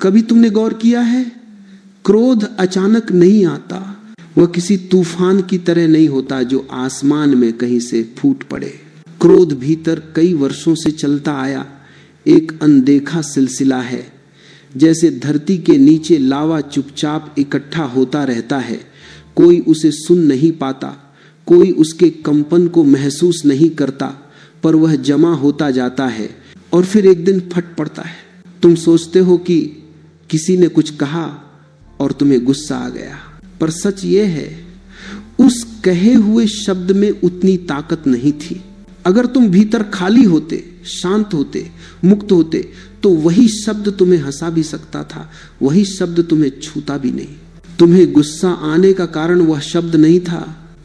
कभी तुमने गौर किया है, क्रोध अचानक नहीं आता। वह किसी तूफान की तरह नहीं होता जो आसमान में कहीं से फूट पड़े। क्रोध भीतर कई वर्षों से चलता आया एक अनदेखा सिलसिला है। जैसे धरती के नीचे लावा चुपचाप इकट्ठा होता रहता है, कोई उसे सुन नहीं पाता, कोई उसके कंपन को महसूस नहीं करता, पर वह जमा होता जाता है और फिर एक दिन फट पड़ता है। तुम सोचते हो कि किसी ने कुछ कहा और तुम्हें गुस्सा आ गया, पर सच ये है उस कहे हुए शब्द में उतनी ताकत नहीं थी। अगर तुम भीतर खाली होते, शांत होते, मुक्त होते, तो वही शब्द तुम्हें हंसा भी सकता था, वही शब्द तुम्हें छूता भी नहीं। तुम्हें गुस्सा आने का कारण वह शब्द नहीं था,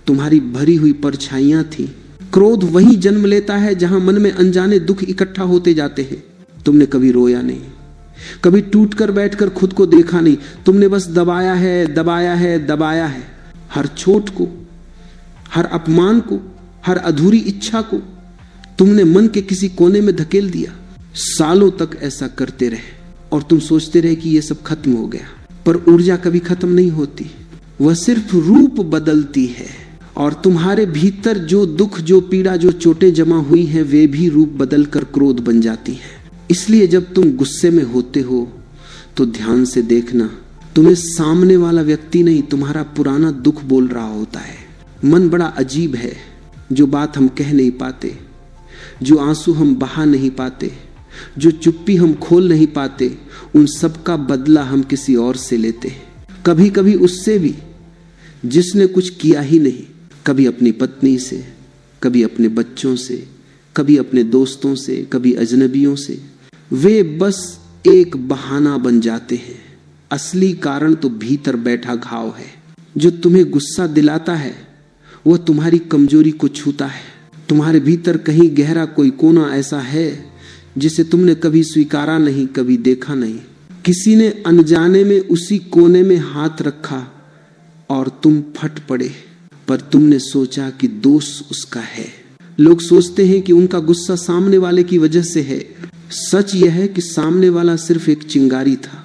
तुम्हारी भरी हुई परछाइयां थी। क्रोध वही जन्म लेता है जहां मन में अनजाने दुख इकट्ठा होते जाते हैं। तुमने कभी रोया नहीं, कभी टूटकर बैठकर खुद को देखा नहीं, तुमने बस दबाया है, दबाया है, दबाया है। हर चोट को, हर अपमान को, हर अधूरी इच्छा को तुमने मन के किसी कोने में धकेल दिया। सालों तक ऐसा करते रहे और तुम सोचते रहे कि यह सब खत्म हो गया, पर ऊर्जा कभी खत्म नहीं होती, वह सिर्फ रूप बदलती है। और तुम्हारे भीतर जो दुख, जो पीड़ा, जो चोटें जमा हुई हैं, वे भी रूप बदलकर क्रोध बन जाती हैं। इसलिए जब तुम गुस्से में होते हो तो ध्यान से देखना, तुम्हें सामने वाला व्यक्ति नहीं, तुम्हारा पुराना दुख बोल रहा होता है। मन बड़ा अजीब है, जो बात हम कह नहीं पाते, जो आंसू हम बहा नहीं पाते, जो चुप्पी हम खोल नहीं पाते, उन सब का बदला हम किसी और से लेते हैं। कभी कभी उससे भी जिसने कुछ किया ही नहीं, कभी अपनी पत्नी से, कभी अपने बच्चों से, कभी अपने दोस्तों से, कभी अजनबियों से। वे बस एक बहाना बन जाते हैं, असली कारण तो भीतर बैठा घाव है। जो तुम्हें गुस्सा दिलाता है वह तुम्हारी कमजोरी को छूता है। तुम्हारे भीतर कहीं गहरा कोई कोना ऐसा है जिसे तुमने कभी स्वीकारा नहीं, कभी देखा नहीं। किसी ने अनजाने में उसी कोने में हाथ रखा और तुम फट पड़े, पर तुमने सोचा कि दोष उसका है। लोग सोचते हैं कि उनका गुस्सा सामने वाले की वजह से है। सच यह है कि सामने वाला सिर्फ एक चिंगारी था,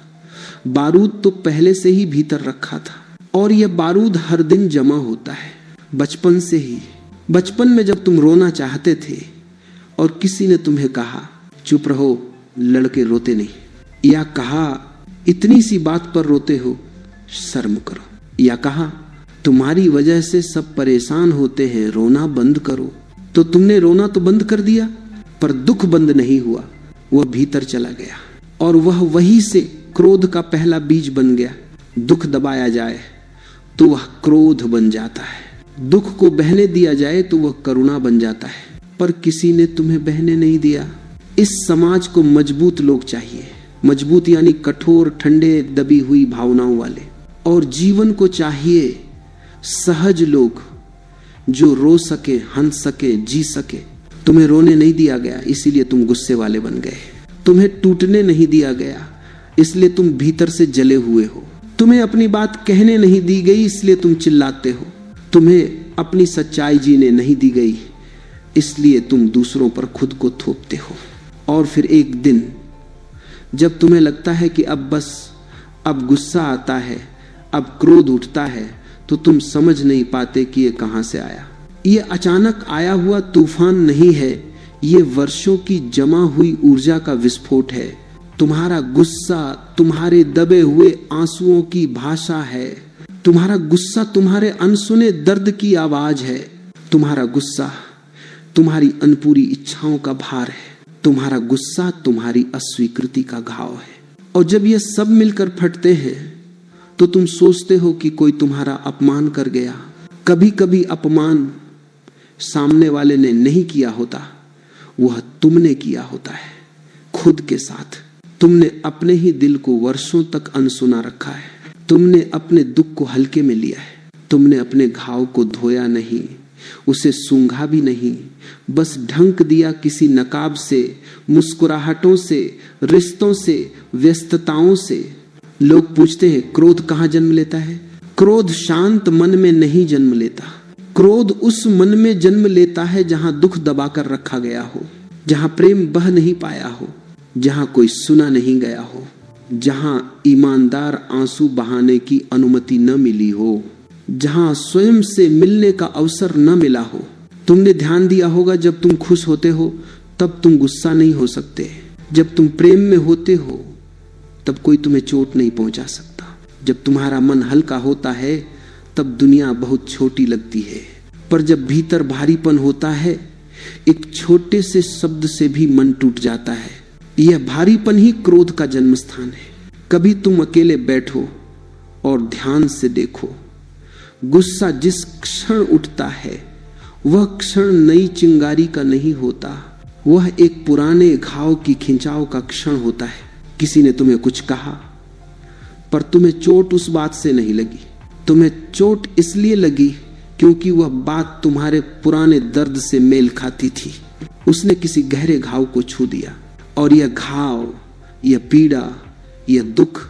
बारूद तो पहले से ही भीतर रखा था। और यह बारूद हर दिन जमा होता है, बचपन से ही। बचपन में जब तुम रोना चाहते थे और किसी ने तुम्हें कहा चुप रहो, लड़के रोते नहीं, या कहा इतनी सी बात पर रोते हो, शर्म करो, या कहा तुम्हारी वजह से सब परेशान होते हैं, रोना बंद करो, तो तुमने रोना तो बंद कर दिया, पर दुख बंद नहीं हुआ, वह भीतर चला गया और वह वहीं से क्रोध का पहला बीज बन गया। दुख दबाया जाए तो वह क्रोध बन जाता है, दुख को बहने दिया जाए तो वह करुणा बन जाता है, पर किसी ने तुम्हें बहने नहीं दिया। इस समाज को मजबूत लोग चाहिए, मजबूत यानी कठोर, ठंडे, दबी हुई भावनाओं वाले। और जीवन को चाहिए सहज लोग जो रो सके, हंस सके, जी सके। तुम्हें रोने नहीं दिया गया, इसीलिए तुम गुस्से वाले बन गए। तुम्हें टूटने नहीं दिया गया, इसलिए तुम भीतर से जले हुए हो। तुम्हें अपनी बात कहने नहीं दी गई, इसलिए तुम चिल्लाते हो। तुम्हें अपनी सच्चाई जीने नहीं दी गई, इसलिए तुम दूसरों पर खुद को थोपते हो। और फिर एक दिन जब तुम्हें लगता है कि अब बस, अब गुस्सा आता है, अब क्रोध उठता है, तो तुम समझ नहीं पाते कि ये कहां से आया। ये अचानक आया हुआ तूफान नहीं है, ये वर्षों की जमा हुई ऊर्जा का विस्फोट है। तुम्हारा गुस्सा तुम्हारे दबे हुए आंसुओं की भाषा है। तुम्हारा गुस्सा तुम्हारे अनसुने दर्द की आवाज है। तुम्हारा गुस्सा तुम्हारी अनपूरी इच्छाओं का भार है। तुम्हारा गुस्सा तुम्हारी अस्वीकृति का घाव है। और जब ये सब मिलकर फटते हैं तो तुम सोचते हो कि कोई तुम्हारा अपमान कर गया। कभी कभी अपमान सामने वाले ने नहीं किया होता, वह तुमने किया होता है खुद के साथ। तुमने अपने ही दिल को वर्षों तक अनसुना रखा है। तुमने अपने दुख को हल्के में लिया है। तुमने अपने घाव को धोया नहीं, उसे सूंघा भी नहीं, बस ढंक दिया किसी नकाब से, मुस्कुराहटों से, रिश्तों से, व्यस्तताओं से। लोग पूछते हैं क्रोध कहाँ जन्म लेता है? क्रोध शांत मन में नहीं जन्म लेता। क्रोध उस मन में जन्म लेता है जहां दुख दबाकर रखा गया हो, जहां प्रेम बह नहीं पाया हो, जहां कोई सुना नहीं गया हो। जहां ईमानदार आंसू बहाने की अनुमति न मिली हो, जहां स्वयं से मिलने का अवसर न मिला हो। तुमने ध्यान दिया होगा, जब तुम खुश होते हो तब तुम गुस्सा नहीं हो सकते। जब तुम प्रेम में होते हो तब कोई तुम्हें चोट नहीं पहुंचा सकता। जब तुम्हारा मन हल्का होता है तब दुनिया बहुत छोटी लगती है। पर जब भीतर भारीपन होता है, एक छोटे से शब्द से भी मन टूट जाता है। यह भारीपन ही क्रोध का जन्म स्थान है। कभी तुम अकेले बैठो और ध्यान से देखो, गुस्सा जिस क्षण उठता है वह क्षण नई चिंगारी का नहीं होता, वह एक पुराने घाव की खिंचाव का क्षण होता है। किसी ने तुम्हें कुछ कहा पर तुम्हें चोट उस बात से नहीं लगी। तुम्हें चोट इसलिए लगी क्योंकि वह बात तुम्हारे पुराने दर्द से मेल खाती थी। उसने किसी गहरे घाव को छू दिया। और यह घाव, यह पीड़ा, यह दुख,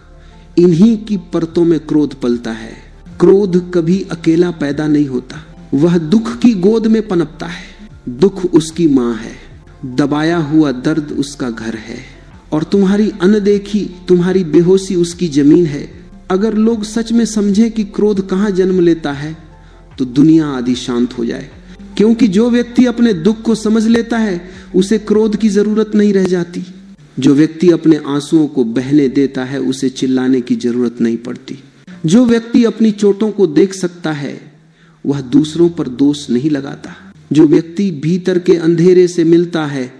इन्हीं की परतों में क्रोध पलता है। क्रोध कभी अकेला पैदा नहीं होता, वह दुख की गोद में पनपता है। दुख उसकी मां है, दबाया हुआ दर्द उसका घर है, और तुम्हारी अनदेखी, तुम्हारी बेहोशी उसकी जमीन है। अगर लोग सच में समझें कि क्रोध कहां जन्म लेता है तो दुनिया आदि शांत हो जाए। क्योंकि जो व्यक्ति अपने दुख को समझ लेता है उसे क्रोध की जरूरत नहीं रह जाती। जो व्यक्ति अपने आंसुओं को बहने देता है उसे चिल्लाने की जरूरत नहीं पड़ती। जो व्यक्ति अपनी चोटों को देख सकता है वह दूसरों पर दोष नहीं लगाता। जो व्यक्ति भीतर के अंधेरे से मिलता है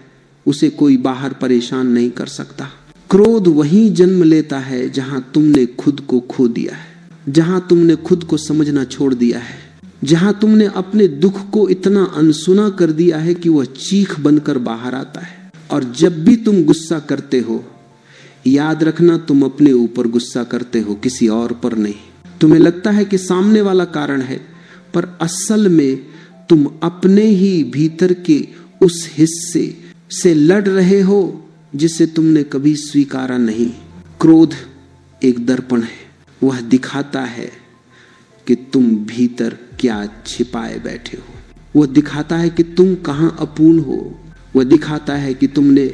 उसे कोई बाहर परेशान नहीं कर सकता। क्रोध वहीं जन्म लेता है जहां तुमने खुद को खो दिया है, जहां तुमने खुद को समझना छोड़ दिया है, जहां तुमने अपने दुख को इतना अनसुना कर दिया है कि वह चीख बनकर बाहर आता है। और जब भी तुम गुस्सा करते हो, याद रखना तुम अपने ऊपर गुस्सा करते हो, किसी और पर नहीं। तुम्हें लगता है कि सामने वाला कारण है, पर असल में तुम अपने ही भीतर के उस हिस्से से लड़ रहे हो जिसे तुमने कभी स्वीकारा नहीं। क्रोध एक दर्पण है, वह दिखाता है कि तुम भीतर क्या छिपाए बैठे हो। वह दिखाता है कि तुम कहां अपूर्ण हो। वह दिखाता है कि तुमने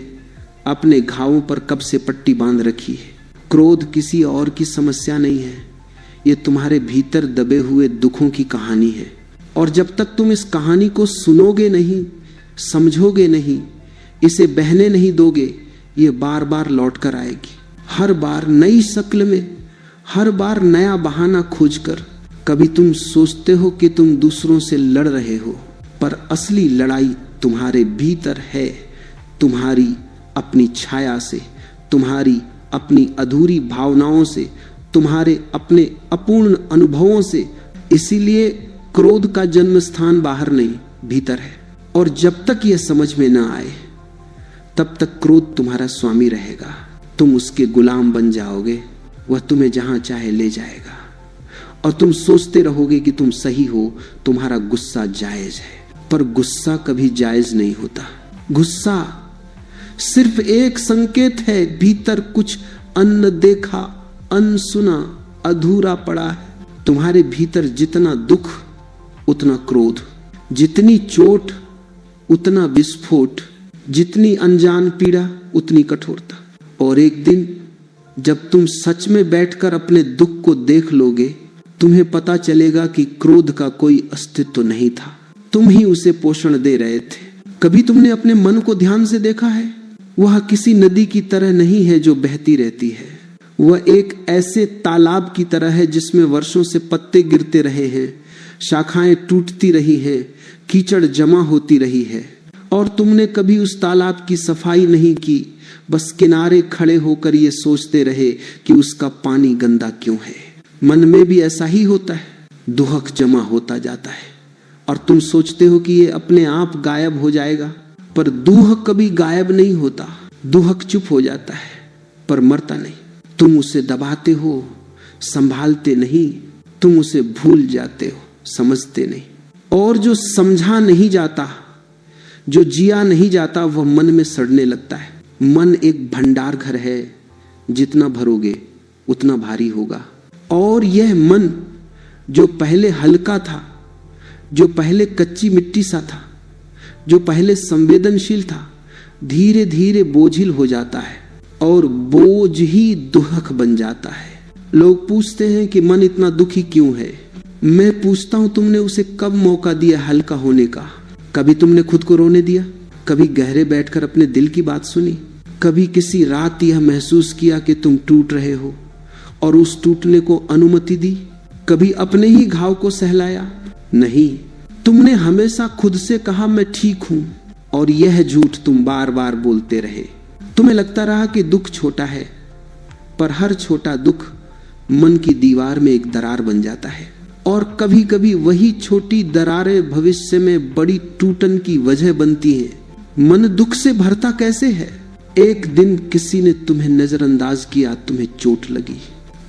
अपने घावों पर कब से पट्टी बांध रखी है। क्रोध किसी और की समस्या नहीं है, यह तुम्हारे भीतर दबे हुए दुखों की कहानी है। और जब तक तुम इस कहानी को सुनोगे नहीं, समझोगे नहीं, इसे बहने नहीं दोगे, ये बार बार लौट कर आएगी। हर बार नई शक्ल में, हर बार नया बहाना खोजकर। कभी तुम सोचते हो कि तुम दूसरों से लड़ रहे हो, पर असली लड़ाई तुम्हारे भीतर है, तुम्हारी अपनी छाया से, तुम्हारी अपनी अधूरी भावनाओं से, तुम्हारे अपने अपूर्ण अनुभवों से। इसीलिए क्रोध का जन्म स्थान बाहर नहीं, भीतर है। और जब तक यह समझ में ना आए तब तक क्रोध तुम्हारा स्वामी रहेगा। तुम उसके गुलाम बन जाओगे, वह तुम्हें जहां चाहे ले जाएगा। और तुम सोचते रहोगे कि तुम सही हो, तुम्हारा गुस्सा जायज है। पर गुस्सा कभी जायज नहीं होता। गुस्सा सिर्फ एक संकेत है, भीतर कुछ अनदेखा, अनसुना, अधूरा पड़ा है। तुम्हारे भीतर जितना दुख उतना क्रोध, जितनी चोट उतना विस्फोट, जितनी अनजान पीड़ा उतनी कठोरता। और एक दिन जब तुम सच में बैठकर अपने दुख को देख लोगे, तुम्हें पता चलेगा कि क्रोध का कोई अस्तित्व नहीं था, तुम ही उसे पोषण दे रहे थे। कभी तुमने अपने मन को ध्यान से देखा है? वह किसी नदी की तरह नहीं है जो बहती रहती है। वह एक ऐसे तालाब की तरह है जिसमें वर्षों से पत्ते गिरते रहे हैं, शाखाएं टूटती रही हैं, कीचड़ जमा होती रही है। और तुमने कभी उस तालाब की सफाई नहीं की, बस किनारे खड़े होकर ये सोचते रहे कि उसका पानी गंदा क्यों है। मन में भी ऐसा ही होता है, दुहक जमा होता जाता है और तुम सोचते हो कि ये अपने आप गायब हो जाएगा। पर दुहक कभी गायब नहीं होता, दुहक चुप हो जाता है पर मरता नहीं। तुम उसे दबाते हो, संभालते नहीं, तुम उसे भूल जाते हो, समझते नहीं। और जो समझा नहीं जाता, जो जिया नहीं जाता, वह मन में सड़ने लगता है। मन एक भंडार घर है, जितना भरोगे उतना भारी होगा। और यह मन जो पहले हल्का था, जो पहले कच्ची मिट्टी सा था, जो पहले संवेदनशील था, धीरे धीरे बोझिल हो जाता है। और बोझ ही दुखक बन जाता है। लोग पूछते हैं कि मन इतना दुखी क्यों है। मैं पूछता हूं, तुमने उसे कब मौका दिया हल्का होने का? कभी तुमने खुद को रोने दिया? कभी गहरे बैठकर अपने दिल की बात सुनी? कभी किसी रात यह महसूस किया कि तुम टूट रहे हो और उस टूटने को अनुमति दी? कभी अपने ही घाव को सहलाया? नहीं, तुमने हमेशा खुद से कहा मैं ठीक हूं, और यह झूठ तुम बार बार बोलते रहे। तुम्हें लगता रहा कि दुख छोटा है, पर हर छोटा दुख मन की दीवार में एक दरार बन जाता है, और कभी कभी वही छोटी दरारें भविष्य में बड़ी टूटन की वजह बनती हैं। मन दुख से भरता कैसे है? एक दिन किसी ने तुम्हें नजरअंदाज किया, तुम्हें चोट लगी,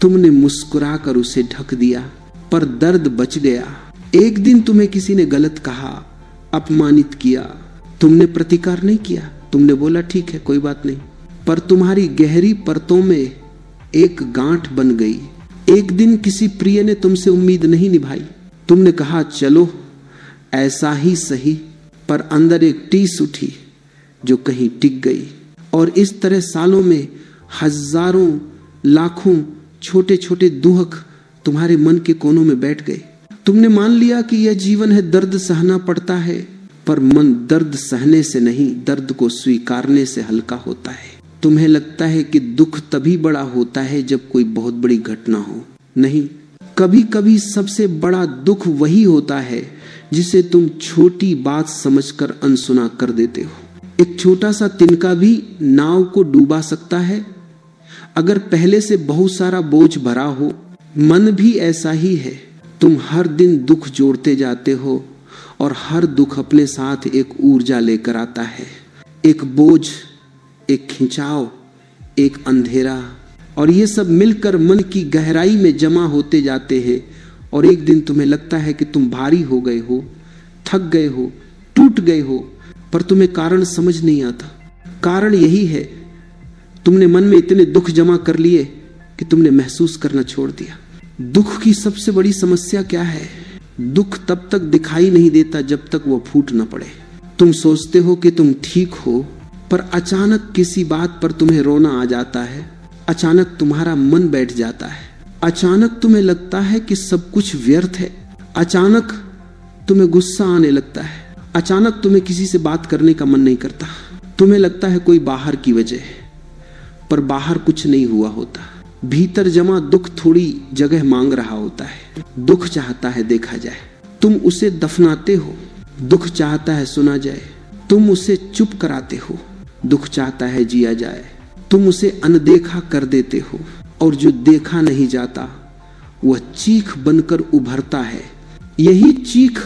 तुमने मुस्कुराकर उसे ढक दिया, पर दर्द बच गया। एक दिन तुम्हें किसी ने गलत कहा, अपमानित किया, तुमने प्रतिकार नहीं किया, तुमने बोला ठीक है कोई बात नहीं, पर तुम्हारी गहरी परतों में एक गांठ बन गई। एक दिन किसी प्रिय ने तुमसे उम्मीद नहीं निभाई, तुमने कहा चलो ऐसा ही सही, पर अंदर एक टीस उठी जो कहीं टिक गई। और इस तरह सालों में हजारों लाखों छोटे छोटे दुख तुम्हारे मन के कोनों में बैठ गए। तुमने मान लिया कि यह जीवन है, दर्द सहना पड़ता है, पर मन दर्द सहने से नहीं, दर्द को स्वीकारने से हल्का होता है। तुम्हें लगता है कि दुख तभी बड़ा होता है जब कोई बहुत बड़ी घटना हो। नहीं, कभी कभी सबसे बड़ा दुख वही होता है जिसे तुम छोटी बात समझकर अनसुना कर देते हो। एक छोटा सा तिनका भी नाव को डूबा सकता है अगर पहले से बहुत सारा बोझ भरा हो। मन भी ऐसा ही है, तुम हर दिन दुख जोड़ते जाते हो और हर दुख अपने साथ एक ऊर्जा लेकर आता है, एक बोझ, एक खिंचाव, एक अंधेरा, और ये सब मिलकर मन की गहराई में जमा होते जाते हैं। और एक दिन तुम्हें लगता है कि तुम भारी हो गए हो, थक गए हो, टूट गए हो, पर तुम्हें कारण समझ नहीं आता। कारण यही है, तुमने मन में इतने दुख जमा कर लिए कि तुमने महसूस करना छोड़ दिया। दुख की सबसे बड़ी समस्या क्या है? दुख तब तक दिखाई नहीं देता जब तक वो फूट न पड़े। तुम सोचते हो कि तुम ठीक हो, पर अचानक किसी बात पर तुम्हें रोना आ जाता है, अचानक तुम्हारा मन बैठ जाता है, अचानक तुम्हें लगता है कि सब कुछ व्यर्थ है, अचानक तुम्हें गुस्सा आने लगता है, अचानक तुम्हें किसी से बात करने का मन नहीं करता। तुम्हें लगता है कोई बाहर की वजह है, पर बाहर कुछ नहीं हुआ होता। भीतर जमा दुख थोड़ी जगह मांग रहा होता है। दुख चाहता है देखा जाए, तुम उसे दफनाते हो। दुख चाहता है सुना जाए, तुम उसे चुप कराते हो। दुख चाहता है जिया जाए, तुम उसे अनदेखा कर देते हो। और जो देखा नहीं जाता वह चीख बनकर उभरता है। यही चीख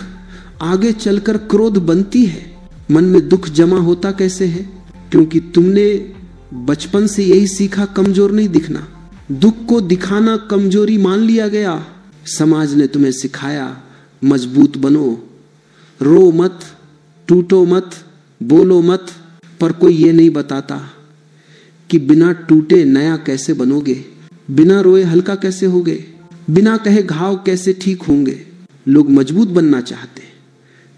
आगे चलकर क्रोध बनती है। मन में दुख जमा होता कैसे है? क्योंकि तुमने बचपन से यही सीखा, कमजोर नहीं दिखना। दुख को दिखाना कमजोरी मान लिया गया। समाज ने तुम्हें सिखाया मजबूत बनो, रो मत, टूटो मत, बोलो मत, पर कोई ये नहीं बताता कि बिना टूटे नया कैसे बनोगे, बिना रोए हल्का कैसे होगे, बिना कहे घाव कैसे ठीक होंगे। लोग मजबूत बनना चाहते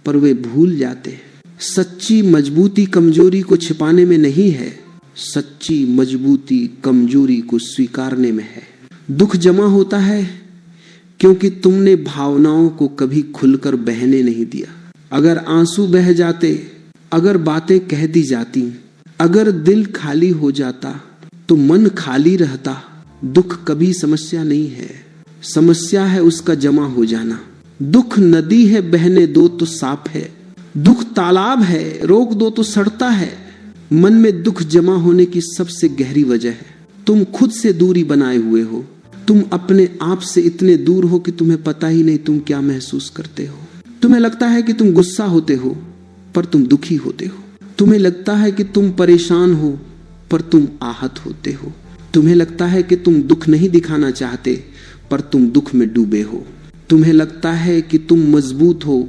पर वे भूल जाते, सच्ची मजबूती कमजोरी को छिपाने में नहीं है, सच्ची मजबूती कमजोरी को स्वीकारने में है। दुख जमा होता है क्योंकि तुमने भावनाओं को कभी खुलकर बहने नहीं दिया। अगर आंसू बह जाते, अगर बातें कह दी जाती, अगर दिल खाली हो जाता तो मन खाली रहता। दुख कभी समस्या नहीं है, समस्या है उसका जमा हो जाना। दुख नदी है, बहने दो तो साफ है। दुख तालाब है, रोक दो तो सड़ता है। मन में दुख जमा होने की सबसे गहरी वजह है तुम खुद से दूरी बनाए हुए हो। तुम अपने आप से इतने दूर हो कि तुम्हें पता ही नहीं तुम क्या महसूस करते हो। तुम्हें लगता है कि तुम गुस्सा होते हो, पर तुम दुखी होते हो। तुम्हें लगता है कि तुम परेशान हो, पर तुम आहत होते हो। तुम्हें लगता है कि तुम दुख नहीं दिखाना चाहते, पर तुम दुख में डूबे हो। तुम्हें लगता है कि तुम मजबूत हो,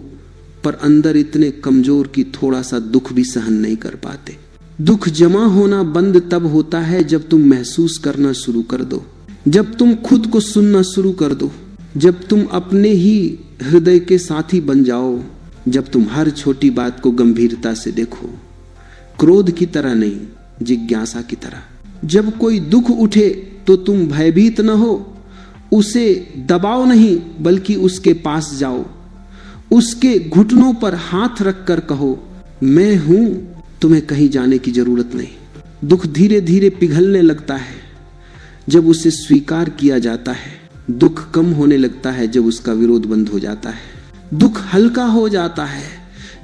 पर अंदर इतने कमजोर कि थोड़ा सा दुख भी सहन नहीं कर पाते। दुख जमा होना बंद तब होता है जब तुम महसूस करना शुरू कर दो, जब तुम खुद को सुनना शुरू कर दो, जब तुम अपने ही हृदय के साथी बन जाओ, जब तुम हर छोटी बात को गंभीरता से देखो, क्रोध की तरह नहीं, जिज्ञासा की तरह। जब कोई दुख उठे तो तुम भयभीत न हो, उसे दबाओ नहीं बल्कि उसके पास जाओ, उसके घुटनों पर हाथ रखकर कहो मैं हूं, तुम्हें कहीं जाने की जरूरत नहीं। दुख धीरे धीरे पिघलने लगता है जब उसे स्वीकार किया जाता है। दुख कम होने लगता है जब उसका विरोध बंद हो जाता है। दुख हल्का हो जाता है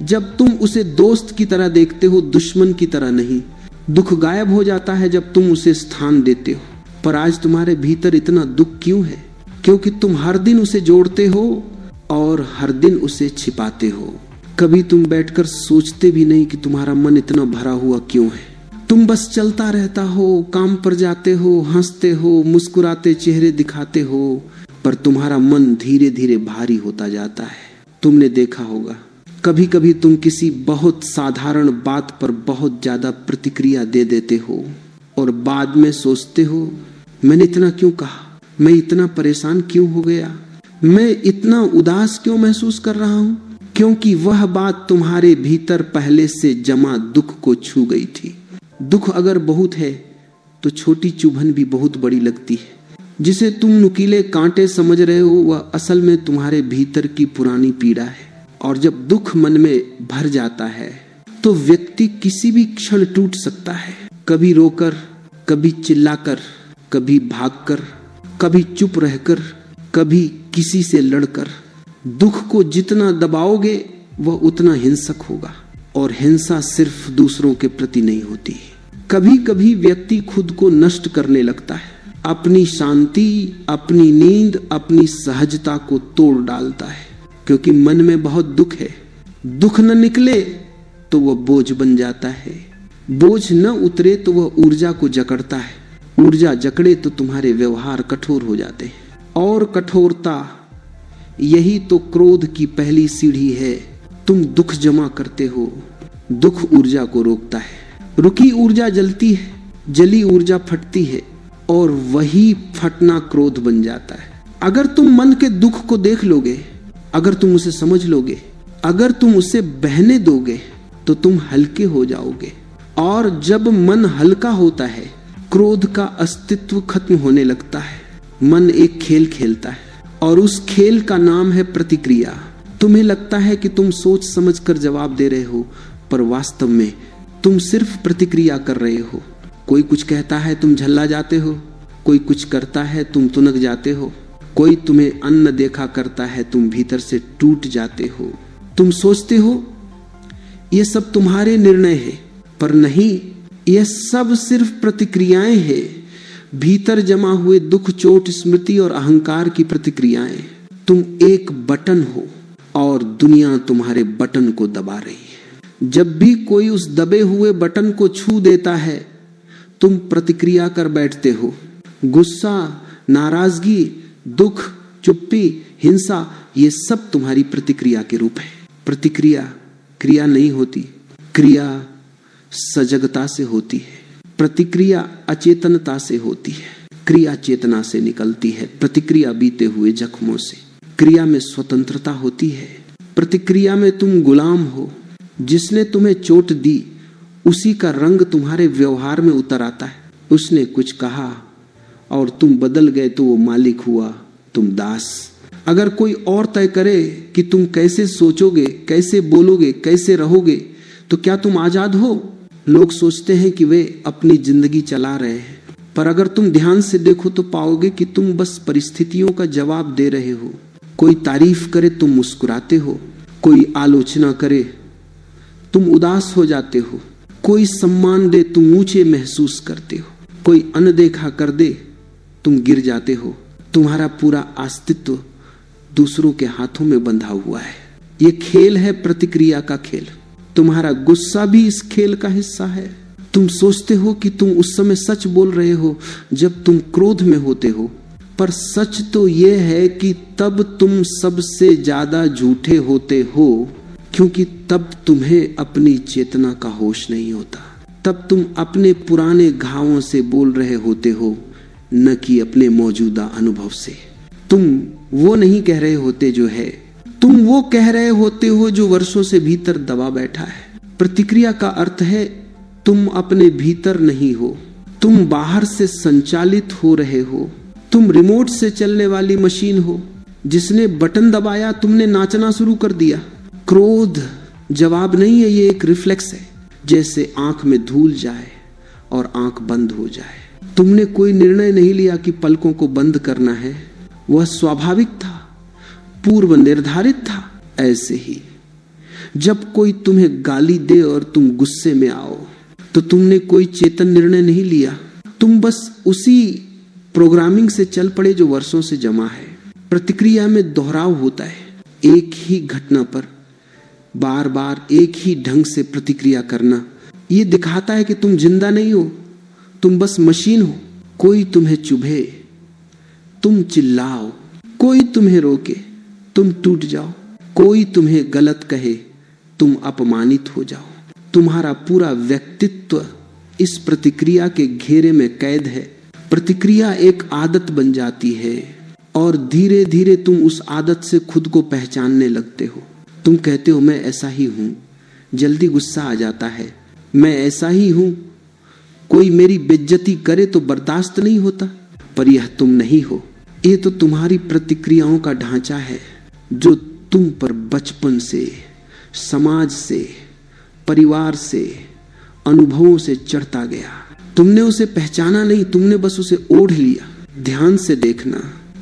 जब तुम उसे दोस्त की तरह देखते हो, दुश्मन की तरह नहीं। दुख गायब हो जाता है जब तुम उसे स्थान देते हो। पर आज तुम्हारे भीतर इतना दुख क्यों है? क्योंकि तुम हर दिन उसे जोड़ते हो और हर दिन उसे छिपाते हो। कभी तुम बैठकर सोचते भी नहीं कि तुम्हारा मन इतना भरा हुआ क्यों है। तुम बस चलता रहता हो, काम पर जाते हो, हंसते हो, मुस्कुराते चेहरे दिखाते हो, पर तुम्हारा मन धीरे धीरे भारी होता जाता है। तुमने देखा होगा कभी कभी तुम किसी बहुत साधारण बात पर बहुत ज्यादा प्रतिक्रिया दे देते हो और बाद में सोचते हो मैंने इतना क्यों कहा, मैं इतना परेशान क्यों हो गया, मैं इतना उदास क्यों महसूस कर रहा हूं, क्योंकि वह बात तुम्हारे भीतर पहले से जमा दुख को छू गई थी। दुख अगर बहुत है तो छोटी चुभन भी बहुत बड़ी लगती है। जिसे तुम नुकीले कांटे समझ रहे हो वह असल में तुम्हारे भीतर की पुरानी पीड़ा है। और जब दुख मन में भर जाता है तो व्यक्ति किसी भी क्षण टूट सकता है, कभी रोकर, कभी चिल्लाकर, कभी भागकर, कभी चुप रहकर, कभी किसी से लड़कर। दुख को जितना दबाओगे वह उतना हिंसक होगा, और हिंसा सिर्फ दूसरों के प्रति नहीं होती। कभी कभी व्यक्ति खुद को नष्ट करने लगता है, अपनी शांति, अपनी नींद, अपनी सहजता को तोड़ डालता है, क्योंकि मन में बहुत दुख है। दुख न निकले तो वह बोझ बन जाता है, बोझ न उतरे तो वह ऊर्जा को जकड़ता है, ऊर्जा जकड़े तो तुम्हारे व्यवहार कठोर हो जाते हैं। और कठोरता यही तो क्रोध की पहली सीढ़ी है। तुम दुख जमा करते हो, दुख ऊर्जा को रोकता है। रुकी ऊर्जा जलती है, जली ऊर्जा फटती है, और वही फटना क्रोध बन जाता है। अगर तुम मन के दुख को देख लोगे, अगर तुम उसे समझ लोगे, अगर तुम उसे बहने दोगे तो तुम हल्के हो जाओगे। और जब मन हल्का होता है क्रोध का अस्तित्व खत्म होने लगता है। मन एक खेल खेलता है और उस खेल का नाम है प्रतिक्रिया। तुम्हें लगता है कि तुम सोच समझकर जवाब दे रहे हो, पर वास्तव में तुम सिर्फ प्रतिक्रिया कर रहे हो। कोई कुछ कहता है तुम झल्ला जाते हो, कोई कुछ करता है तुम तुनक जाते हो, कोई तुम्हें अन्न देखा करता है तुम भीतर से टूट जाते हो। तुम सोचते हो ये सब तुम्हारे निर्णय है, पर नहीं, यह सब सिर्फ प्रतिक्रियाएं हैं, भीतर जमा हुए दुख, चोट, स्मृति और अहंकार की प्रतिक्रियाएं। तुम एक बटन हो और दुनिया तुम्हारे बटन को दबा रही है। जब भी कोई उस दबे हुए बटन को छू देता है तुम प्रतिक्रिया कर बैठते हो। गुस्सा, नाराजगी, दुख, चुप्पी, हिंसा, ये सब तुम्हारी प्रतिक्रिया के रूप है। प्रतिक्रिया क्रिया नहीं होती, क्रिया सजगता से होती है। प्रतिक्रिया अचेतनता से होती है, क्रिया चेतना से निकलती है। प्रतिक्रिया बीते हुए जख्मों से, क्रिया में स्वतंत्रता होती है। प्रतिक्रिया में तुम गुलाम हो। जिसने तुम्हें चोट दी उसी का रंग तुम्हारे व्यवहार में उतर आता है। उसने कुछ कहा और तुम बदल गए तो वो मालिक हुआ, तुम दास। अगर कोई और तय करे कि तुम कैसे सोचोगे, कैसे बोलोगे, कैसे रहोगे, तो क्या तुम आजाद हो? लोग सोचते हैं कि वे अपनी जिंदगी चला रहे हैं, पर अगर तुम ध्यान से देखो तो पाओगे कि तुम बस परिस्थितियों का जवाब दे रहे हो। कोई तारीफ करे तुम मुस्कुराते हो, कोई आलोचना करे तुम उदास हो जाते हो, कोई सम्मान दे तुम ऊंचे महसूस करते हो, कोई अनदेखा कर दे तुम गिर जाते हो। तुम्हारा पूरा अस्तित्व दूसरों के हाथों में बंधा हुआ है। ये खेल है प्रतिक्रिया का खेल। तुम्हारा गुस्सा भी इस खेल का हिस्सा है। तुम सोचते हो कि तुम उस समय सच बोल रहे हो जब तुम क्रोध में होते हो, पर सच तो यह है कि तब तुम सबसे ज्यादा झूठे होते हो, क्योंकि तब तुम्हें अपनी चेतना का होश नहीं होता। तब तुम अपने पुराने घावों से बोल रहे होते हो, न कि अपने मौजूदा अनुभव से। तुम वो नहीं कह रहे होते जो है, तुम वो कह रहे होते हो जो वर्षों से भीतर दबा बैठा है। प्रतिक्रिया का अर्थ है तुम अपने भीतर नहीं हो, तुम बाहर से संचालित हो रहे हो। तुम रिमोट से चलने वाली मशीन हो, जिसने बटन दबाया तुमने नाचना शुरू कर दिया। क्रोध जवाब नहीं है, ये एक रिफ्लेक्स है। जैसे आंख में धूल जाए और आंख बंद हो जाए। तुमने कोई निर्णय नहीं लिया कि पलकों को बंद करना है, वह स्वाभाविक था, पूर्व निर्धारित था। ऐसे ही जब कोई तुम्हें गाली दे और तुम गुस्से में आओ तो तुमने कोई चेतन निर्णय नहीं लिया, तुम बस उसी प्रोग्रामिंग से चल पड़े जो वर्षों से जमा है। प्रतिक्रिया में दोहराव होता है। एक ही घटना पर बार बार एक ही ढंग से प्रतिक्रिया करना ये दिखाता है कि तुम जिंदा नहीं हो, तुम बस मशीन हो। कोई तुम्हें चुभे, तुम चिल्लाओ, कोई तुम्हें रोके, तुम टूट जाओ, कोई तुम्हें गलत कहे, तुम अपमानित हो जाओ। तुम्हारा पूरा व्यक्तित्व इस प्रतिक्रिया के घेरे में कैद है। प्रतिक्रिया एक आदत बन जाती है और धीरे धीरे तुम उस आदत से खुद को पहचानने लगते हो। तुम कहते हो मैं ऐसा ही हूं, जल्दी गुस्सा आ जाता है, मैं ऐसा ही हूं, कोई मेरी बेइज्जती करे तो बर्दाश्त नहीं होता। पर यह तुम नहीं हो, ये तो तुम्हारी प्रतिक्रियाओं का ढांचा है जो तुम पर बचपन से, समाज से, परिवार से, अनुभवों से चढ़ता गया। तुमने उसे पहचाना नहीं, तुमने बस उसे ओढ़ लिया। ध्यान से देखना,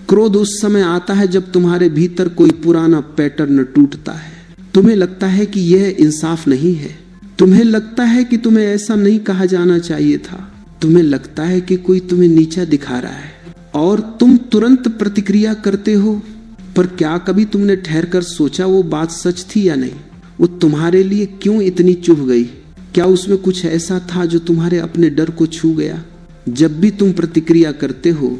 क्रोध उस समय आता है जब तुम्हारे भीतर कोई पुराना पैटर्न टूटता है। तुम्हें लगता है कि यह इंसाफ नहीं है, तुम्हें लगता है कि तुम्हें ऐसा नहीं कहा जाना चाहिए था, तुम्हें लगता है कि कोई तुम्हें नीचा दिखा रहा है और तुम तुरंत प्रतिक्रिया करते हो। पर क्या कभी तुमने ठहर कर सोचा वो बात सच थी या नहीं? वो तुम्हारे लिए क्यों इतनी चुभ गई? क्या उसमें कुछ ऐसा था जो तुम्हारे अपने डर को छू गया? जब भी तुम प्रतिक्रिया करते हो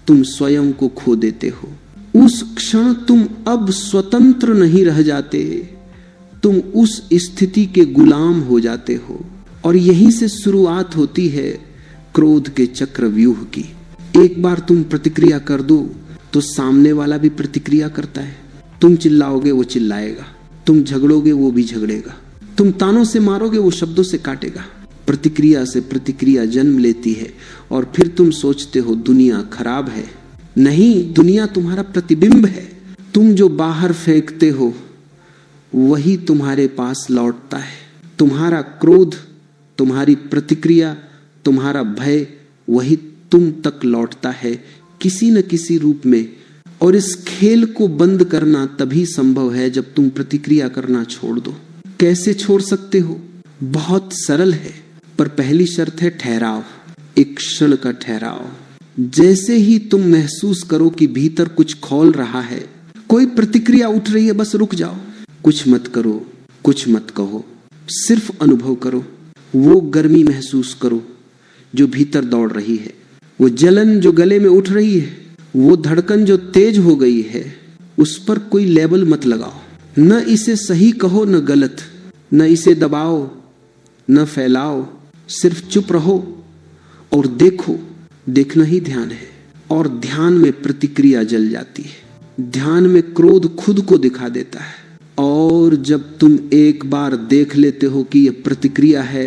तुम स्वयं को खो देते हो। उस क्षण तुम अब स्वतंत्र नहीं रह जाते, तुम उस स्थिति के गुलाम हो जाते हो। और यहीं से शुरुआत होती है क्रोध के चक्रव्यूह की। एक बार तुम प्रतिक्रिया कर दो तो सामने वाला भी प्रतिक्रिया करता है। तुम चिल्लाओगे वो चिल्लाएगा, तुम झगड़ोगे वो भी झगड़ेगा, तुम तानों से मारोगे वो शब्दों से काटेगा। प्रतिक्रिया से प्रतिक्रिया जन्म लेती है और फिर तुम सोचते हो दुनिया खराब है। नहीं, दुनिया तुम्हारा प्रतिबिंब है। तुम जो बाहर फेंकते हो वही तुम्हारे पास लौटता है। तुम्हारा क्रोध, तुम्हारी प्रतिक्रिया, तुम्हारा भय वही तुम तक लौटता है किसी न किसी रूप में। और इस खेल को बंद करना तभी संभव है जब तुम प्रतिक्रिया करना छोड़ दो। कैसे छोड़ सकते हो? बहुत सरल है, पर पहली शर्त है ठहराव, एक क्षण का ठहराव। जैसे ही तुम महसूस करो कि भीतर कुछ खौल रहा है, कोई प्रतिक्रिया उठ रही है, बस रुक जाओ। कुछ मत करो, कुछ मत कहो, सिर्फ अनुभव करो। वो गर्मी महसूस करो जो भीतर दौड़ रही है, वो जलन जो गले में उठ रही है, वो धड़कन जो तेज हो गई है। उस पर कोई लेबल मत लगाओ, न इसे सही कहो न गलत, न इसे दबाओ न फैलाओ, सिर्फ चुप रहो और देखो। देखना ही ध्यान है। और ध्यान में प्रतिक्रिया जल जाती है। ध्यान में क्रोध खुद को दिखा देता है। और जब तुम एक बार देख लेते हो कि यह प्रतिक्रिया है,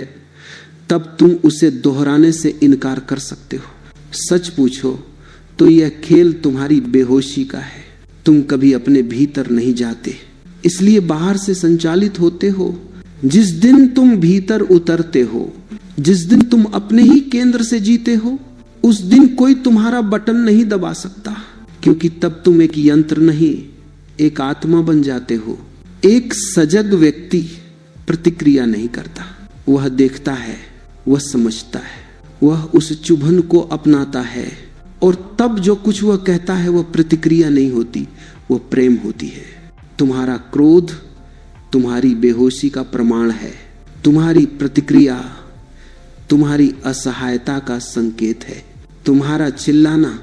तब तुम उसे दोहराने से इनकार कर सकते हो। सच पूछो तो यह खेल तुम्हारी बेहोशी का है। तुम कभी अपने भीतर नहीं जाते, इसलिए बाहर से संचालित होते हो। जिस दिन तुम भीतर उतरते हो, जिस दिन तुम अपने ही केंद्र से जीते हो, उस दिन कोई तुम्हारा बटन नहीं दबा सकता, क्योंकि तब तुम एक यंत्र नहीं, एक आत्मा बन जाते हो। एक सजग व्यक्ति प्रतिक्रिया नहीं करता, वह देखता है, वह समझता है, वह उस चुभन को अपनाता है। और तब जो कुछ वह कहता है वह प्रतिक्रिया नहीं होती, वह प्रेम होती है। तुम्हारा क्रोध तुम्हारी बेहोशी का प्रमाण है। तुम्हारी प्रतिक्रिया तुम्हारी असहायता का संकेत है। तुम्हारा चिल्लाना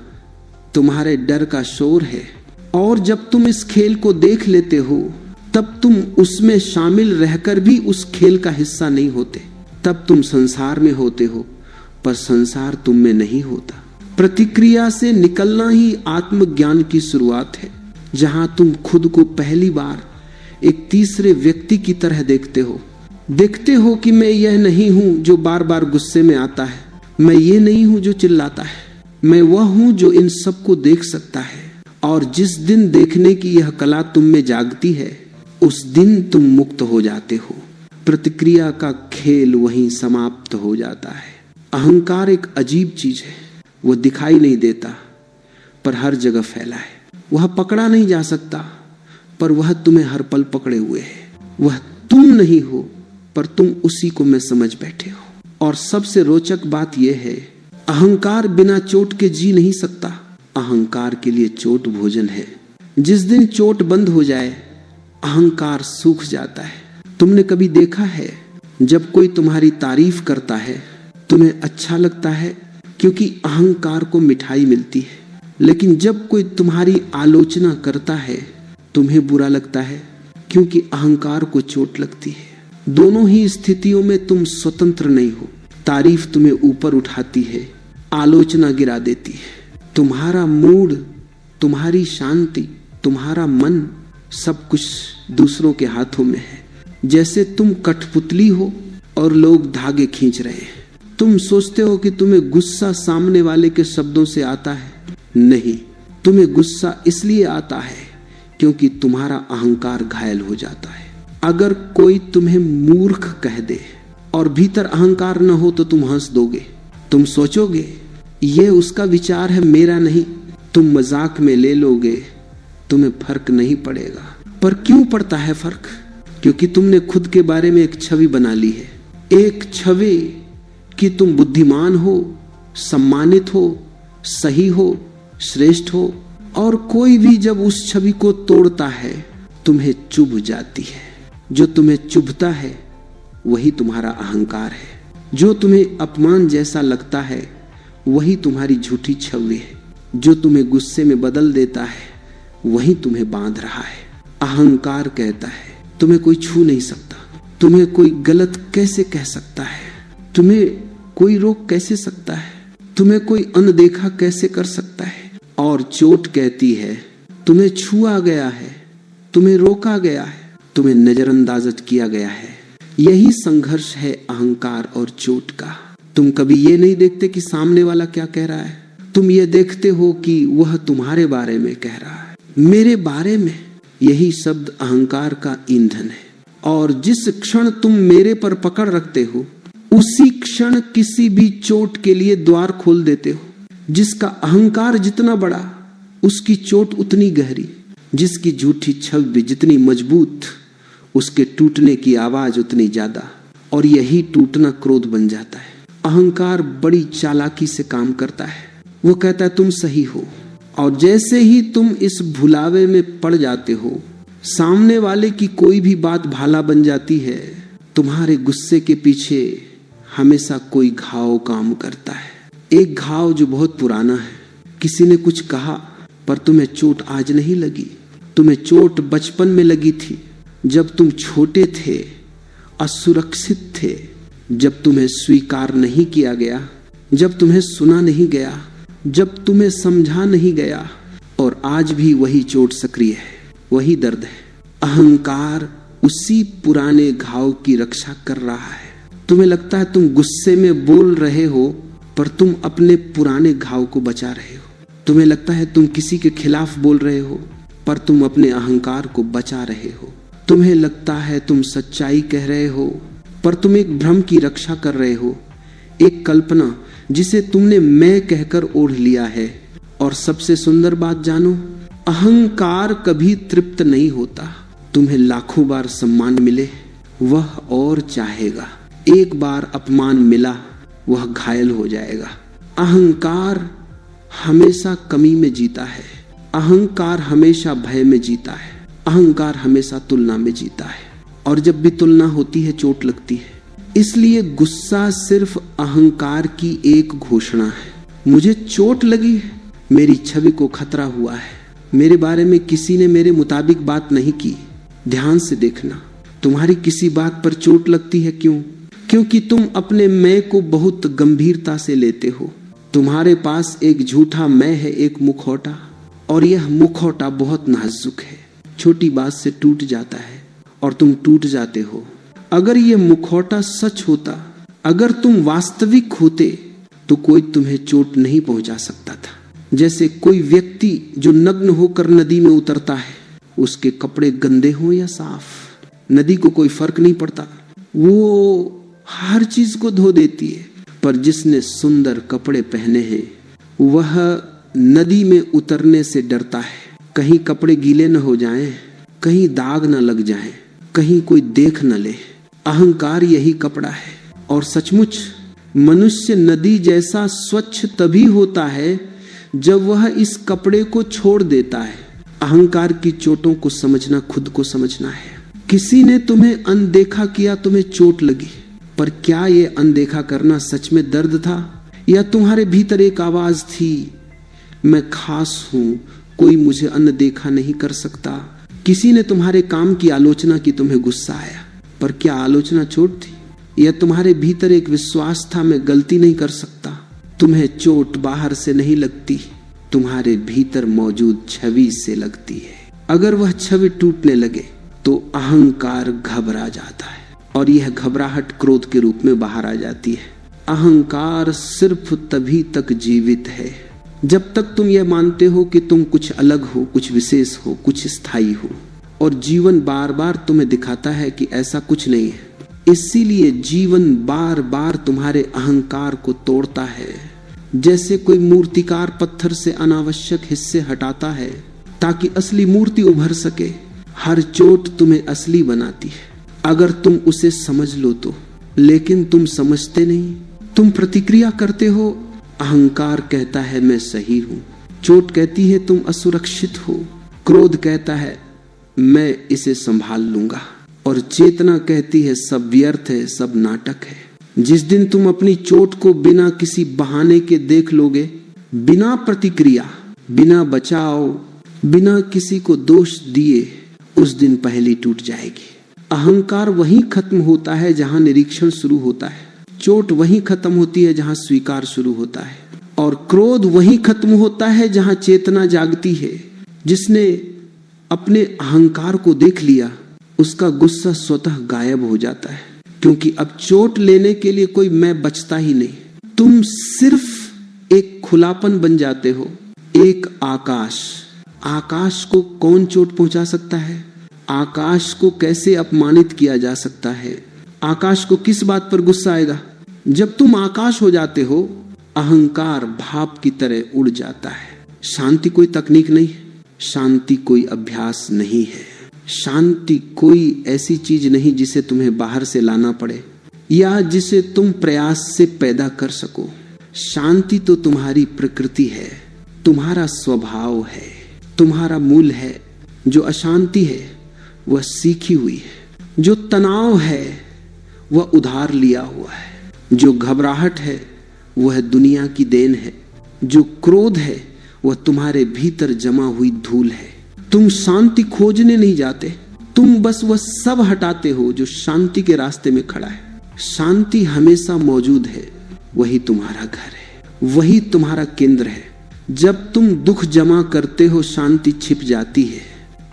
तुम्हारे डर का शोर है। और जब तुम इस खेल को देख लेते हो, तब तुम उसमें शामिल रहकर भी उस खेल का हिस्सा नहीं होते। तब तुम संसार में होते हो, पर संसार तुम में नहीं होता। प्रतिक्रिया से निकलना ही आत्मज्ञान की शुरुआत है, जहां तुम खुद को पहली बार एक तीसरे व्यक्ति की तरह देखते हो। देखते हो कि मैं यह नहीं हूं जो बार बार गुस्से में आता है, मैं ये नहीं हूं जो चिल्लाता है, मैं वह हूं जो इन सबको देख सकता है। और जिस दिन देखने की यह कला तुम में जागती है, उस दिन तुम मुक्त हो जाते हो। प्रतिक्रिया का खेल वहीं समाप्त हो जाता है। अहंकार एक अजीब चीज है, वो दिखाई नहीं देता पर हर जगह फैला है। वह पकड़ा नहीं जा सकता पर वह तुम्हें हर पल पकड़े हुए है। वह तुम नहीं हो पर तुम उसी को मैं समझ बैठे हो। और सबसे रोचक बात यह है, अहंकार बिना चोट के जी नहीं सकता। अहंकार के लिए चोट भोजन है। जिस दिन चोट बंद हो जाए, अहंकार सूख जाता है। तुमने कभी देखा है, जब कोई तुम्हारी तारीफ करता है तुम्हें अच्छा लगता है क्योंकि अहंकार को मिठाई मिलती है, लेकिन जब कोई तुम्हारी आलोचना करता है तुम्हें बुरा लगता है क्योंकि अहंकार को चोट लगती है। दोनों ही स्थितियों में तुम स्वतंत्र नहीं हो। तारीफ तुम्हें ऊपर उठाती है, आलोचना गिरा देती है। तुम्हारा मूड, तुम्हारी शांति, तुम्हारा मन, सब कुछ दूसरों के हाथों में है। जैसे तुम कठपुतली हो और लोग धागे खींच रहे हैं। तुम सोचते हो कि तुम्हें गुस्सा सामने वाले के शब्दों से आता है, नहीं, तुम्हें गुस्सा इसलिए आता है क्योंकि तुम्हारा अहंकार घायल हो जाता है। अगर कोई तुम्हें मूर्ख कह दे और भीतर अहंकार न हो तो तुम हंस दोगे। तुम सोचोगे ये उसका विचार है, मेरा नहीं। तुम मजाक में ले लोगे, तुम्हें फर्क नहीं पड़ेगा। पर क्यों पड़ता है फर्क? क्योंकि तुमने खुद के बारे में एक छवि बना ली है, एक छवि कि तुम बुद्धिमान हो, सम्मानित हो, सही हो, श्रेष्ठ हो। और कोई भी जब उस छवि को तोड़ता है तुम्हें चुभ जाती है। जो तुम्हें चुभता है वही तुम्हारा अहंकार है। जो तुम्हें अपमान जैसा लगता है वही तुम्हारी झूठी छवि है। जो तुम्हें गुस्से में बदल देता है वही तुम्हें बांध रहा है। अहंकार कहता है तुम्हें कोई छू नहीं सकता, तुम्हें कोई गलत कैसे कह सकता है, तुम्हें कोई रोक कैसे सकता है, तुम्हें कोई अनदेखा कैसे कर सकता है। और चोट कहती है तुम्हें छुआ गया है, तुम्हें रोका गया है, तुम्हें नजरअंदाज किया गया है। यही संघर्ष है अहंकार और चोट का। तुम कभी ये नहीं देखते कि सामने वाला क्या कह रहा है, तुम ये देखते हो कि वह तुम्हारे बारे में कह रहा है, मेरे बारे में। यही शब्द अहंकार का ईंधन है। और जिस क्षण तुम मेरे पर पकड़ रखते हो उसी क्षण किसी भी चोट के लिए द्वार खोल देते हो। जिसका अहंकार जितना बड़ा उसकी चोट उतनी गहरी, जिसकी झूठी छवि जितनी मजबूत उसके टूटने की आवाज उतनी ज्यादा। और यही टूटना क्रोध बन जाता है। अहंकार बड़ी चालाकी से काम करता है। वो कहता है तुम सही हो, और जैसे ही तुम इस भुलावे में पड़ जाते हो सामने वाले की कोई भी बात भाला बन जाती है। तुम्हारे गुस्से के पीछे हमेशा कोई घाव काम करता है, एक घाव जो बहुत पुराना है। किसी ने कुछ कहा पर तुम्हें चोट आज नहीं लगी, तुम्हें चोट बचपन में लगी थी, जब तुम छोटे थे, असुरक्षित थे, जब तुम्हें स्वीकार नहीं किया गया, जब तुम्हें सुना नहीं गया, जब तुम्हें समझा नहीं गया। और आज भी वही चोट सक्रिय है, वही दर्द है। अहंकार उसी पुराने घाव की रक्षा कर रहा है। तुम्हें लगता है तुम गुस्से में बोल रहे हो पर तुम अपने पुराने घाव को बचा रहे हो। तुम्हें लगता है तुम किसी के खिलाफ बोल रहे हो पर तुम अपने अहंकार को बचा रहे हो। तुम्हें लगता है तुम सच्चाई कह रहे हो पर तुम एक भ्रम की रक्षा कर रहे हो, एक कल्पना जिसे तुमने मैं कहकर ओढ़ लिया है। और सबसे सुंदर बात जानो, अहंकार कभी तृप्त नहीं होता। तुम्हें लाखों बार सम्मान मिले वह और चाहेगा, एक बार अपमान मिला वह घायल हो जाएगा। अहंकार हमेशा कमी में जीता है, अहंकार हमेशा भय में जीता है, अहंकार हमेशा तुलना में जीता है। और जब भी तुलना होती है चोट लगती है। इसलिए गुस्सा सिर्फ अहंकार की एक घोषणा है। मुझे चोट लगी है, मेरी छवि को खतरा हुआ है, मेरे बारे में किसी ने मेरे मुताबिक बात नहीं की। ध्यान से देखना, तुम्हारी किसी बात पर चोट लगती है क्यों? क्योंकि तुम अपने मैं को बहुत गंभीरता से लेते हो। तुम्हारे पास एक झूठा मैं है, एक मुखौटा, और यह मुखौटा बहुत नाजुक है, छोटी बात से टूट जाता है और तुम टूट जाते हो। अगर यह मुखौटा सच होता, अगर तुम वास्तविक होते तो कोई तुम्हें चोट नहीं पहुंचा सकता था। जैसे कोई व्यक्ति जो नग्न होकर नदी में उतरता है, उसके कपड़े गंदे हो या साफ, नदी को कोई फर्क नहीं पड़ता, वो हर चीज को धो देती है। पर जिसने सुंदर कपड़े पहने हैं वह नदी में उतरने से डरता है, कहीं कपड़े गीले न हो जाएं, कहीं दाग न लग जाएं, कहीं कोई देख न ले। अहंकार यही कपड़ा है। और सचमुच मनुष्य नदी जैसा स्वच्छ तभी होता है जब वह इस कपड़े को छोड़ देता है। अहंकार की चोटों को समझना खुद को समझना है। किसी ने तुम्हें अनदेखा किया, तुम्हें चोट लगी, पर क्या ये अनदेखा करना सच में दर्द था, या तुम्हारे भीतर एक आवाज थी, मैं खास हूं, कोई मुझे अनदेखा नहीं कर सकता। किसी ने तुम्हारे काम की आलोचना की, तुम्हें गुस्सा आया, पर क्या आलोचना चोट थी, या तुम्हारे भीतर एक विश्वास था, मैं गलती नहीं कर सकता। तुम्हें चोट बाहर से नहीं लगती, तुम्हारे भीतर मौजूद छवि से लगती है। अगर वह छवि टूटने लगे तो अहंकार घबरा जाता है, और यह घबराहट क्रोध के रूप में बाहर आ जाती है। अहंकार सिर्फ तभी तक जीवित है जब तक तुम यह मानते हो कि तुम कुछ अलग हो, कुछ विशेष हो, कुछ स्थायी हो। और जीवन बार बार तुम्हें दिखाता है कि ऐसा कुछ नहीं है। इसीलिए जीवन बार बार तुम्हारे अहंकार को तोड़ता है, जैसे कोई मूर्तिकार पत्थर से अनावश्यक हिस्से हटाता है ताकि असली मूर्ति उभर सके। हर चोट तुम्हें असली बनाती है अगर तुम उसे समझ लो तो, लेकिन तुम समझते नहीं, तुम प्रतिक्रिया करते हो। अहंकार कहता है मैं सही हूं, चोट कहती है तुम असुरक्षित हो, क्रोध कहता है मैं इसे संभाल लूंगा, और चेतना कहती है सब व्यर्थ है, सब नाटक है। जिस दिन तुम अपनी चोट को बिना किसी बहाने के देख लोगे, बिना प्रतिक्रिया, बिना बचाव, बिना किसी को दोष दिए, उस दिन पहली टूट जाएगी। अहंकार वहीं खत्म होता है जहां निरीक्षण शुरू होता है, चोट वहीं खत्म होती है जहां स्वीकार शुरू होता है, और क्रोध वहीं खत्म होता है जहां चेतना जागती है। जिसने अपने अहंकार को देख लिया उसका गुस्सा स्वतः गायब हो जाता है, क्योंकि अब चोट लेने के लिए कोई मैं बचता ही नहीं। तुम सिर्फ एक खुलापन बन जाते हो, एक आकाश। आकाश को कौन चोट पहुंचा सकता है? आकाश को कैसे अपमानित किया जा सकता है? आकाश को किस बात पर गुस्सा आएगा? जब तुम आकाश हो जाते हो, अहंकार भाप की तरह उड़ जाता है। शांति कोई तकनीक नहीं है, शांति कोई अभ्यास नहीं है, शांति कोई ऐसी चीज नहीं जिसे तुम्हें बाहर से लाना पड़े या जिसे तुम प्रयास से पैदा कर सको। शांति तो तुम्हारी प्रकृति है, तुम्हारा स्वभाव है, तुम्हारा मूल है। जो अशांति है वह सीखी हुई है, जो तनाव है वह उधार लिया हुआ है, जो घबराहट है वह दुनिया की देन है, जो क्रोध है वह तुम्हारे भीतर जमा हुई धूल है। तुम शांति खोजने नहीं जाते, तुम बस वह सब हटाते हो जो शांति के रास्ते में खड़ा है। शांति हमेशा मौजूद है, वही तुम्हारा घर है, वही तुम्हारा केंद्र है। जब तुम दुख जमा करते हो शांति छिप जाती है,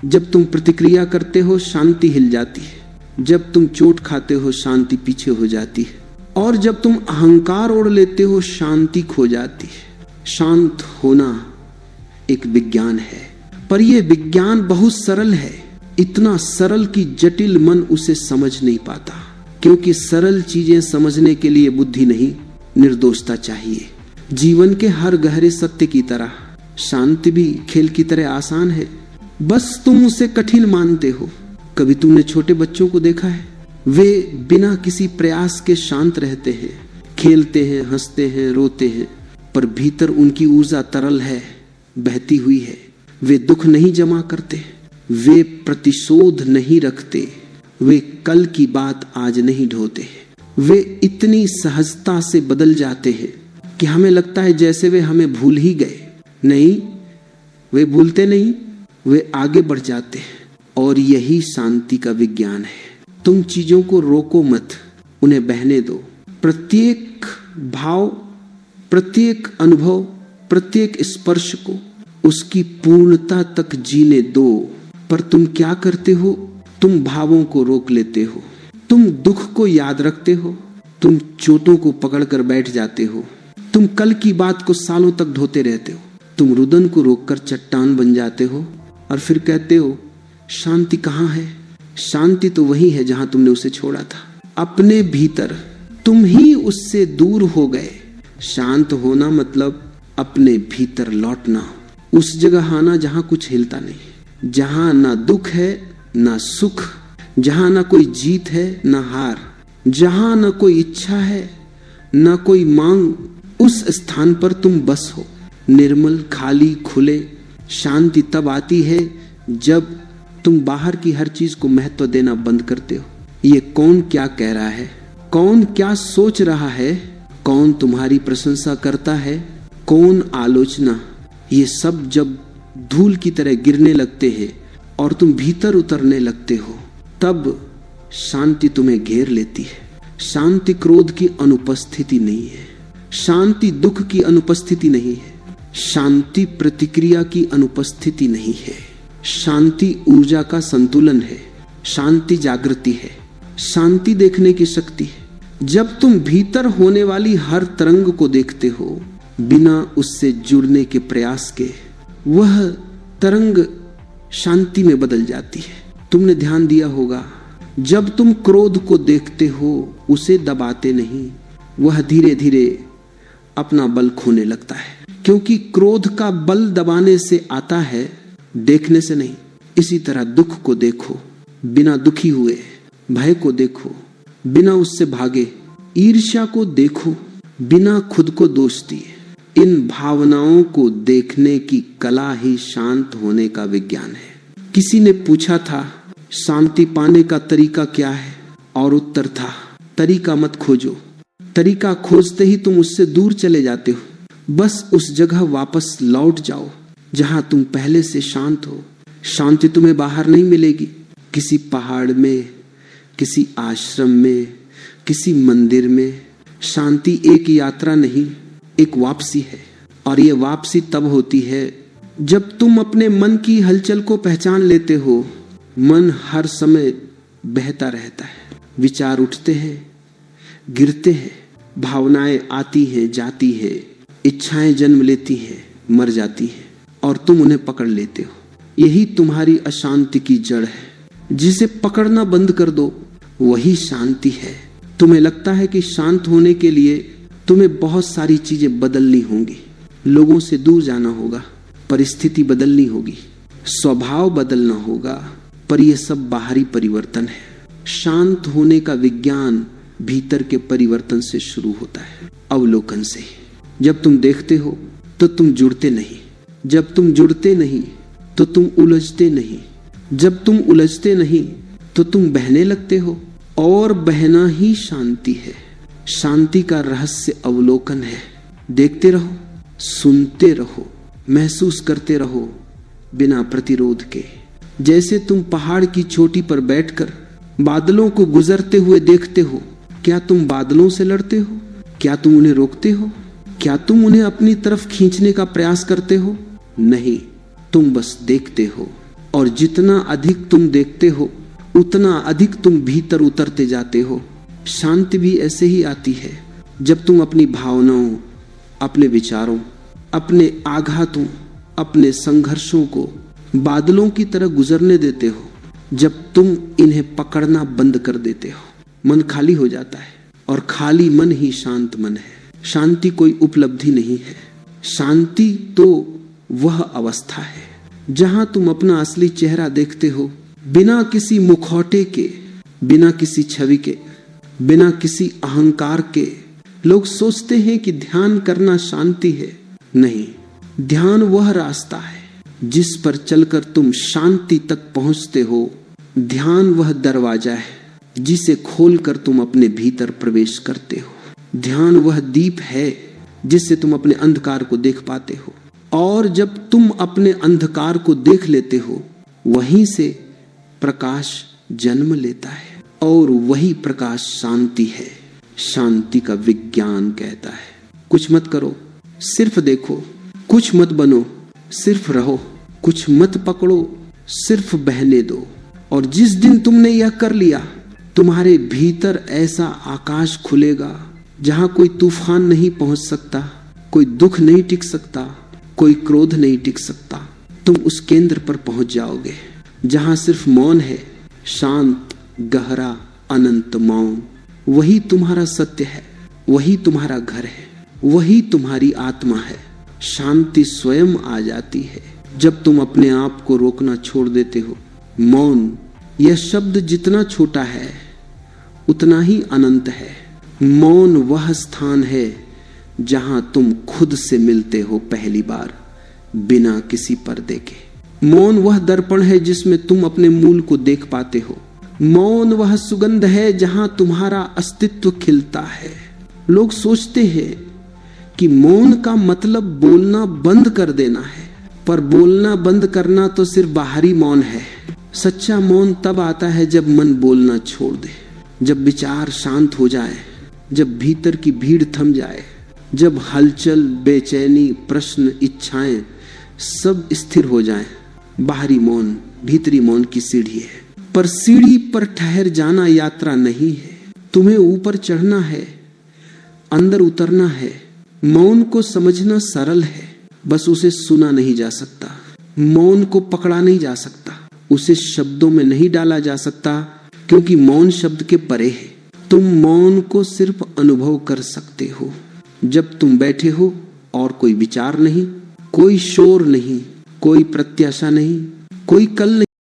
जब तुम प्रतिक्रिया करते हो शांति हिल जाती है, जब तुम चोट खाते हो शांति पीछे हो जाती है, और जब तुम अहंकार ओढ़ लेते हो शांति खो जाती है। शांत होना एक विज्ञान है, पर यह विज्ञान बहुत सरल है, इतना सरल कि जटिल मन उसे समझ नहीं पाता, क्योंकि सरल चीजें समझने के लिए बुद्धि नहीं, निर्दोषता चाहिए। जीवन के हर गहरे सत्य की तरह शांति भी खेल की तरह आसान है, बस तुम उसे कठिन मानते हो। कभी तुमने छोटे बच्चों को देखा है? वे बिना किसी प्रयास के शांत रहते हैं, खेलते हैं, हंसते हैं, रोते हैं, पर भीतर उनकी ऊर्जा तरल है, बहती हुई है। वे दुख नहीं जमा करते, वे प्रतिशोध नहीं रखते, वे कल की बात आज नहीं ढोते। वे इतनी सहजता से बदल जाते हैं कि हमें लगता है जैसे वे हमें भूल ही गए। नहीं, वे भूलते नहीं, वे आगे बढ़ जाते हैं, और यही शांति का विज्ञान है। तुम चीजों को रोको मत, उन्हें बहने दो। प्रत्येक भाव, प्रत्येक अनुभव, प्रत्येक स्पर्श को उसकी पूर्णता तक जीने दो। पर तुम क्या करते हो? तुम भावों को रोक लेते हो, तुम दुख को याद रखते हो, तुम चोटों को पकड़कर बैठ जाते हो, तुम कल की बात को सालों तक ढोते रहते हो। तुम रुदन को रोककर चट्टान बन जाते हो और फिर कहते हो शांति कहाँ है। शांति तो वही है जहां तुमने उसे छोड़ा था। अपने भीतर तुम ही उससे दूर हो गए। शांत होना मतलब अपने भीतर लौटना, उस जगह आना जहां कुछ हिलता नहीं, जहां ना दुख है ना सुख, जहां ना कोई जीत है ना हार, जहां ना कोई इच्छा है ना कोई मांग। उस स्थान पर तुम बस हो, निर्मल, खाली, खुले। शांति तब आती है जब तुम बाहर की हर चीज को महत्व देना बंद करते हो। ये कौन क्या कह रहा है, कौन क्या सोच रहा है, कौन तुम्हारी प्रशंसा करता है, कौन आलोचना, ये सब जब धूल की तरह गिरने लगते हैं और तुम भीतर उतरने लगते हो, तब शांति तुम्हें घेर लेती है। शांति क्रोध की अनुपस्थिति नहीं है, शांति दुख की अनुपस्थिति नहीं है, शांति प्रतिक्रिया की अनुपस्थिति नहीं है। शांति ऊर्जा का संतुलन है, शांति जागृति है, शांति देखने की शक्ति है। जब तुम भीतर होने वाली हर तरंग को देखते हो बिना उससे जुड़ने के प्रयास के, वह तरंग शांति में बदल जाती है। तुमने ध्यान दिया होगा, जब तुम क्रोध को देखते हो उसे दबाते नहीं, वह धीरे धीरे अपना बल खोने लगता है। क्योंकि क्रोध का बल दबाने से आता है, देखने से नहीं। इसी तरह दुख को देखो बिना दुखी हुए, भय को देखो बिना उससे भागे, ईर्ष्या को देखो बिना खुद को दोष दिए। इन भावनाओं को देखने की कला ही शांत होने का विज्ञान है। किसी ने पूछा था शांति पाने का तरीका क्या है, और उत्तर था तरीका मत खोजो। तरीका खोजते ही तुम उससे दूर चले जाते हो। बस उस जगह वापस लौट जाओ जहां तुम पहले से शांत हो। शांति तुम्हें बाहर नहीं मिलेगी, किसी पहाड़ में, किसी आश्रम में, किसी मंदिर में। शांति एक यात्रा नहीं, एक वापसी है। और ये वापसी तब होती है जब तुम अपने मन की हलचल को पहचान लेते हो। मन हर समय बहता रहता है, विचार उठते हैं, गिरते हैं, भावनाएं आती हैं, जाती है, इच्छाएं जन्म लेती हैं, मर जाती हैं, और तुम उन्हें पकड़ लेते हो। यही तुम्हारी अशांति की जड़ है। जिसे पकड़ना बंद कर दो वही शांति है। तुम्हें लगता है कि शांत होने के लिए तुम्हें बहुत सारी चीजें बदलनी होंगी, लोगों से दूर जाना होगा, परिस्थिति बदलनी होगी, स्वभाव बदलना होगा, पर यह सब बाहरी परिवर्तन है। शांत होने का विज्ञान भीतर के परिवर्तन से शुरू होता है, अवलोकन से। जब तुम देखते हो तो तुम जुड़ते नहीं, जब तुम जुड़ते नहीं तो तुम उलझते नहीं, जब तुम उलझते नहीं तो तुम बहने लगते हो, और बहना ही शांति है। शांति का रहस्य अवलोकन है। देखते रहो, सुनते रहो, महसूस करते रहो बिना प्रतिरोध के। जैसे तुम पहाड़ की चोटी पर बैठकर बादलों को गुजरते हुए देखते हो, क्या तुम बादलों से लड़ते हो? क्या तुम उन्हें रोकते हो? क्या तुम उन्हें अपनी तरफ खींचने का प्रयास करते हो? नहीं, तुम बस देखते हो। और जितना अधिक तुम देखते हो उतना अधिक तुम भीतर उतरते जाते हो। शांति भी ऐसे ही आती है जब तुम अपनी भावनाओं, अपने विचारों, अपने आघातों, अपने संघर्षों को बादलों की तरह गुजरने देते हो। जब तुम इन्हें पकड़ना बंद कर देते हो, मन खाली हो जाता है, और खाली मन ही शांत मन है। शांति कोई उपलब्धि नहीं है, शांति तो वह अवस्था है जहां तुम अपना असली चेहरा देखते हो, बिना किसी मुखौटे के, बिना किसी छवि के, बिना किसी अहंकार के। लोग सोचते हैं कि ध्यान करना शांति है। नहीं, ध्यान वह रास्ता है जिस पर चलकर तुम शांति तक पहुंचते हो। ध्यान वह दरवाजा है जिसे खोलकर तुम अपने भीतर प्रवेश करते हो। ध्यान वह दीप है जिससे तुम अपने अंधकार को देख पाते हो। और जब तुम अपने अंधकार को देख लेते हो, वहीं से प्रकाश जन्म लेता है, और वही प्रकाश शांति है। शांति का विज्ञान कहता है कुछ मत करो, सिर्फ देखो, कुछ मत बनो, सिर्फ रहो, कुछ मत पकड़ो, सिर्फ बहने दो। और जिस दिन तुमने यह कर लिया, तुम्हारे भीतर ऐसा आकाश खुलेगा जहां कोई तूफान नहीं पहुंच सकता, कोई दुख नहीं टिक सकता, कोई क्रोध नहीं टिक सकता। तुम उस केंद्र पर पहुंच जाओगे जहां सिर्फ मौन है, शांत, गहरा, अनंत मौन। वही तुम्हारा सत्य है, वही तुम्हारा घर है, वही तुम्हारी आत्मा है। शांति स्वयं आ जाती है जब तुम अपने आप को रोकना छोड़ देते हो। मौन, यह शब्द जितना छोटा है उतना ही अनंत है। मौन वह स्थान है जहां तुम खुद से मिलते हो पहली बार, बिना किसी पर्दे के। मौन वह दर्पण है जिसमें तुम अपने मूल को देख पाते हो। मौन वह सुगंध है जहां तुम्हारा अस्तित्व खिलता है। लोग सोचते हैं कि मौन का मतलब बोलना बंद कर देना है, पर बोलना बंद करना तो सिर्फ बाहरी मौन है। सच्चा मौन तब आता है जब मन बोलना छोड़ दे, जब विचार शांत हो जाए, जब भीतर की भीड़ थम जाए, जब हलचल, बेचैनी, प्रश्न, इच्छाएं सब स्थिर हो जाएं। बाहरी मौन भीतरी मौन की सीढ़ी है, पर सीढ़ी पर ठहर जाना यात्रा नहीं है। तुम्हें ऊपर चढ़ना है, अंदर उतरना है। मौन को समझना सरल है, बस उसे सुना नहीं जा सकता। मौन को पकड़ा नहीं जा सकता, उसे शब्दों में नहीं डाला जा सकता, क्योंकि मौन शब्द के परे है। तुम मौन को सिर्फ अनुभव कर सकते हो जब तुम बैठे हो और कोई विचार नहीं, कोई शोर नहीं, कोई प्रत्याशा नहीं, कोई कल नहीं।